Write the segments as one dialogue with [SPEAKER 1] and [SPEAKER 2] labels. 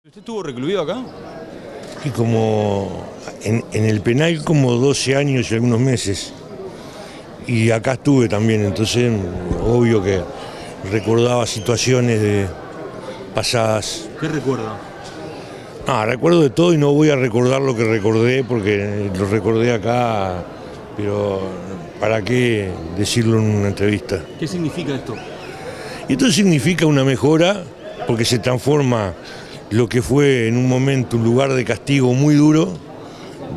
[SPEAKER 1] ¿Usted estuvo recluido acá?
[SPEAKER 2] Y como en el penal como 12 años y algunos meses. Y acá estuve también, entonces obvio que recordaba situaciones pasadas.
[SPEAKER 1] ¿Qué recuerda?
[SPEAKER 2] Recuerdo de todo y no voy a recordar lo que recordé porque lo recordé acá, pero ¿para qué decirlo en una entrevista?
[SPEAKER 1] ¿Qué significa esto?
[SPEAKER 2] Y esto significa una mejora porque se transforma lo que fue en un momento un lugar de castigo muy duro,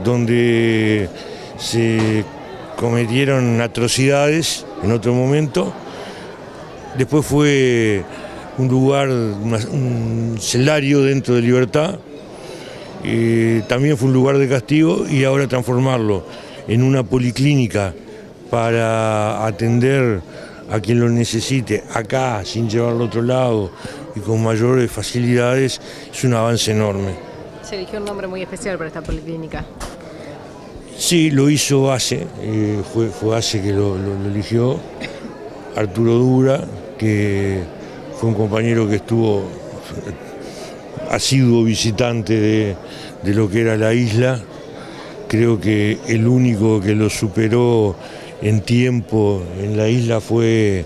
[SPEAKER 2] donde se cometieron atrocidades en otro momento. Después fue un lugar, un celdario dentro de Libertad, también fue un lugar de castigo, y ahora transformarlo en una policlínica para atender a quien lo necesite acá sin llevarlo a otro lado y con mayores facilidades es un avance enorme.
[SPEAKER 3] Se eligió un nombre muy especial para esta policlínica.
[SPEAKER 2] Sí, lo hizo ACE, fue ACE que lo eligió, Arturo Dura, que fue un compañero que estuvo asiduo visitante de lo que era la isla. Creo que el único que lo superó en tiempo en la isla fue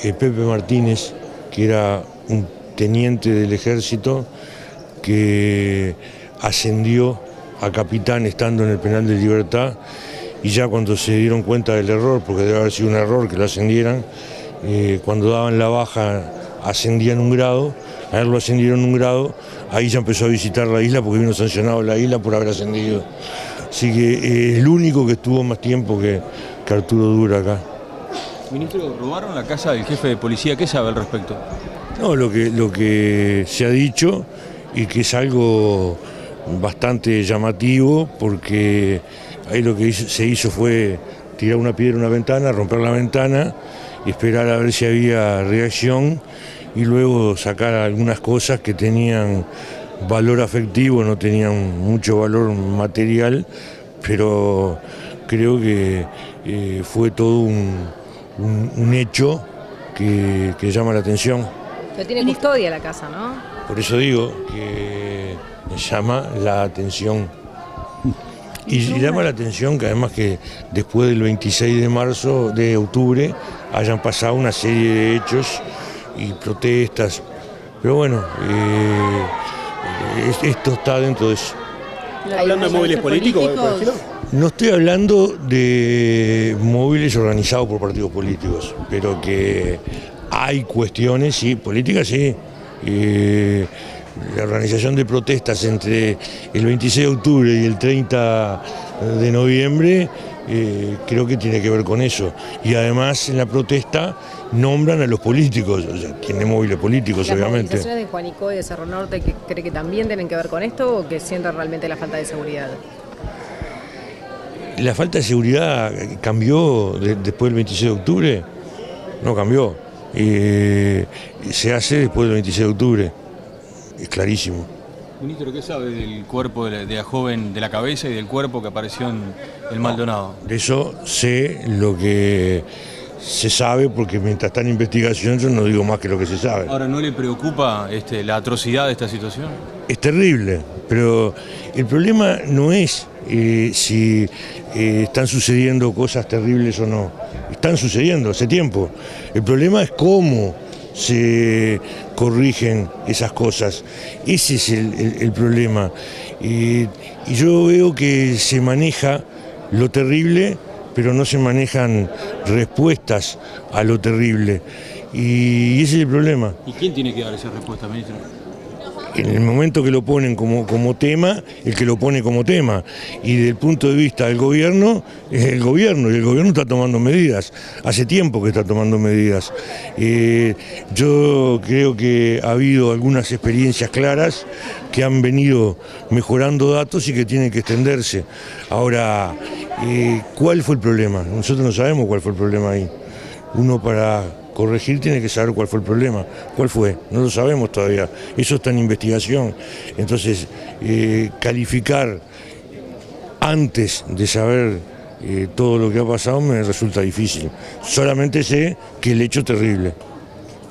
[SPEAKER 2] Pepe Martínez, que era un teniente del ejército que ascendió a capitán estando en el penal de Libertad, y ya cuando se dieron cuenta del error, porque debe haber sido un error que lo ascendieran, cuando daban la baja ascendían un grado, a él lo ascendieron un grado, ahí ya empezó a visitar la isla porque vino sancionado la isla por haber ascendido. Así que es el único que estuvo más tiempo que Arturo Dura acá.
[SPEAKER 1] Ministro, robaron la casa del jefe de policía, ¿qué sabe al respecto?
[SPEAKER 2] No, lo que se ha dicho, y que es algo bastante llamativo, porque ahí lo que se hizo fue tirar una piedra a una ventana, romper la ventana, esperar a ver si había reacción y luego sacar algunas cosas que tenían valor afectivo, no tenían mucho valor material, pero creo que fue todo un hecho que llama la atención.
[SPEAKER 3] Pero tiene custodia la casa, ¿no?
[SPEAKER 2] Por eso digo que llama la atención. Y llama la atención que además que después del 26 de octubre, hayan pasado una serie de hechos y protestas. Pero bueno, esto está dentro de eso.
[SPEAKER 4] ¿Hablando de móviles políticos? Por ejemplo?
[SPEAKER 2] No estoy hablando de móviles organizados por partidos políticos, pero que hay cuestiones, sí, políticas, sí. La organización de protestas entre el 26 de octubre y el 30 de noviembre creo que tiene que ver con eso. Y además en la protesta nombran a los políticos, o sea, tiene móviles políticos, obviamente.
[SPEAKER 3] ¿Las movilizaciones de Juanico y de Cerro Norte cree que también tienen que ver con esto o que sienten realmente la falta de seguridad?
[SPEAKER 2] ¿La falta de seguridad cambió después del 26 de octubre? No cambió. Se hace después del 26 de octubre. Es clarísimo.
[SPEAKER 1] Ministro, ¿qué sabe del cuerpo de la joven, de la cabeza y del cuerpo que apareció en el Maldonado?
[SPEAKER 2] De eso sé lo que se sabe, porque mientras está en investigación yo no digo más que lo que se sabe.
[SPEAKER 1] Ahora, ¿no le preocupa la atrocidad de esta situación?
[SPEAKER 2] Es terrible, pero el problema no es si están sucediendo cosas terribles o no. Están sucediendo hace tiempo. El problema es cómo se corrigen esas cosas. Ese es el problema. Y yo veo que se maneja lo terrible, pero no se manejan respuestas a lo terrible. Y ese es el problema.
[SPEAKER 1] ¿Y quién tiene que dar esa respuesta, ministro?
[SPEAKER 2] En el momento que lo ponen como tema, el que lo pone como tema, y desde el punto de vista del gobierno, es el gobierno, y el gobierno está tomando medidas, hace tiempo que está tomando medidas. Yo creo que ha habido algunas experiencias claras que han venido mejorando datos y que tienen que extenderse. Ahora, ¿cuál fue el problema? Nosotros no sabemos cuál fue el problema ahí. Uno para corregir tiene que saber cuál fue el problema. ¿Cuál fue? No lo sabemos todavía. Eso está en investigación. Entonces, calificar antes de saber todo lo que ha pasado me resulta difícil. Solamente sé que el hecho es terrible.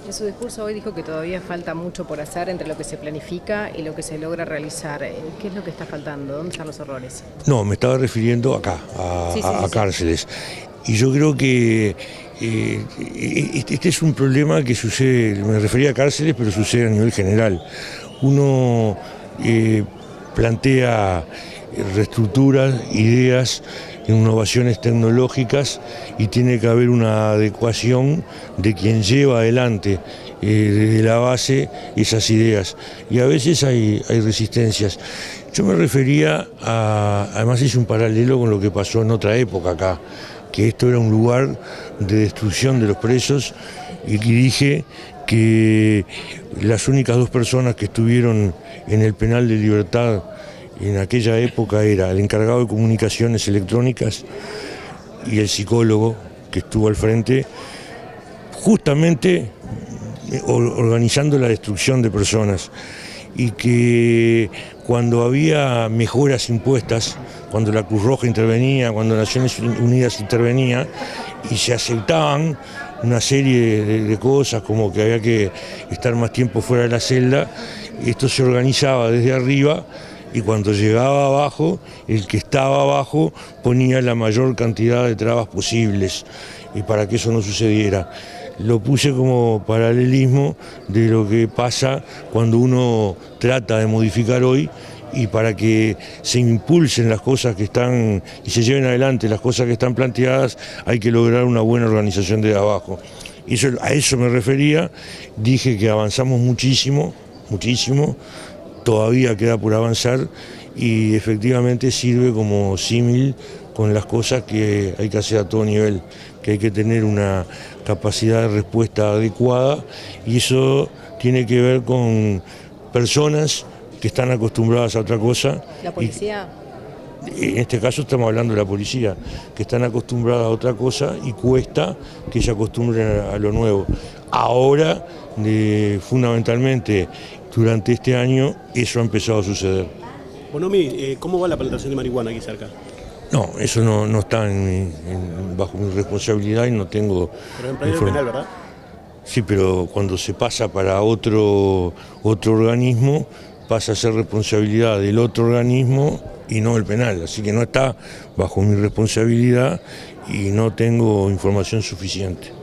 [SPEAKER 3] En su discurso hoy dijo que todavía falta mucho por hacer entre lo que se planifica y lo que se logra realizar. ¿Qué es lo que está faltando? ¿Dónde están los errores?
[SPEAKER 2] No, me estaba refiriendo acá, a cárceles. Y yo creo que este es un problema que sucede, me refería a cárceles, pero sucede a nivel general. Uno plantea reestructuras, ideas, innovaciones tecnológicas y tiene que haber una adecuación de quien lleva adelante desde la base esas ideas. Y a veces hay resistencias. Yo me refería además hice un paralelo con lo que pasó en otra época acá, que esto era un lugar de destrucción de los presos y dije que las únicas dos personas que estuvieron en el penal de Libertad en aquella época era el encargado de comunicaciones electrónicas y el psicólogo que estuvo al frente, justamente organizando la destrucción de personas. Y que cuando había mejoras impuestas, cuando la Cruz Roja intervenía, cuando Naciones Unidas intervenía, y se aceptaban una serie de cosas como que había que estar más tiempo fuera de la celda, esto se organizaba desde arriba y cuando llegaba abajo, el que estaba abajo ponía la mayor cantidad de trabas posibles y para que eso no sucediera. Lo puse como paralelismo de lo que pasa cuando uno trata de modificar hoy y para que se impulsen las cosas que están y se lleven adelante las cosas que están planteadas hay que lograr una buena organización desde abajo. A eso me refería, dije que avanzamos muchísimo, todavía queda por avanzar y efectivamente sirve como símil con las cosas que hay que hacer a todo nivel, que hay que tener una capacidad de respuesta adecuada y eso tiene que ver con personas que están acostumbradas a otra cosa.
[SPEAKER 3] ¿La policía?
[SPEAKER 2] En este caso estamos hablando de la policía, que están acostumbradas a otra cosa y cuesta que se acostumbren a lo nuevo. Ahora, fundamentalmente, durante este año, eso ha empezado a suceder.
[SPEAKER 4] Bonomi, ¿cómo va la plantación de marihuana aquí cerca?
[SPEAKER 2] No, eso no está bajo mi responsabilidad y no tengo...
[SPEAKER 4] Pero en predio penal, ¿verdad?
[SPEAKER 2] Sí, pero cuando se pasa para otro organismo, pasa a ser responsabilidad del otro organismo y no el penal. Así que no está bajo mi responsabilidad y no tengo información suficiente.